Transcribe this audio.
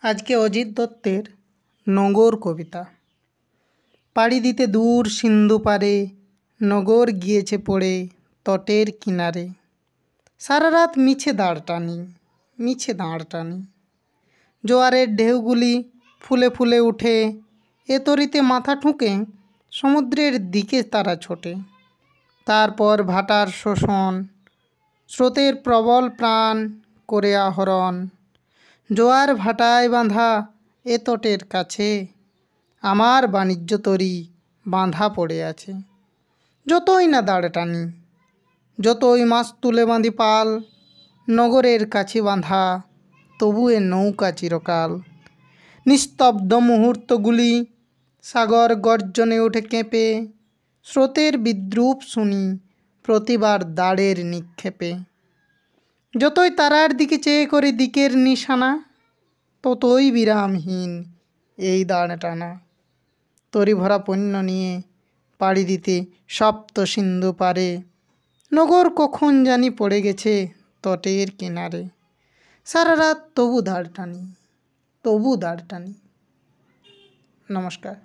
আজকে অজিত দত্তের নগর কবিতা। পাড়ি দিতে দূর সিন্ধু পারে, নগর গিয়েছে পড়ে তটের কিনারে। সারা রাত মিছে দাঁড় টানি, জোয়ারের ঢেউগুলি ফুলে ফুলে উঠে, এ তরিতে মাথা ঠুকে সমুদ্রের দিকে তারা ছোটে। তারপর ভাটার শোষণ, স্রোতের প্রবল প্রাণ করে আহরণ। জোয়ার ভাটায় বাঁধা এ তটের কাছে, আমার বাণিজ্য তরী বাঁধা পড়ে আছে। যতই না দাঁড় টানি, যতই মাছ তুলে বাঁধি পাল, নগরের কাছে বাঁধা তবু এ নৌকা চিরকাল। নিস্তব্ধ মুহূর্তগুলি সাগর গর্জনে ওঠে কেঁপে, স্রোতের বিদ্রূপ শুনি প্রতিবার দাঁড়ের নিক্ষেপে। যতই তারার দিকে চেয়ে করি দিকের নিশানা, ততই বিরামহীন এই দাঁড় টানা। তরি ভরা পণ্য নিয়ে পাড়ি দিতে সপ্ত সিন্ধু পারে, নগর কখন জানি পড়ে গেছে তটের কিনারে। সারা রাত তবু দাঁড় টানি। নমস্কার।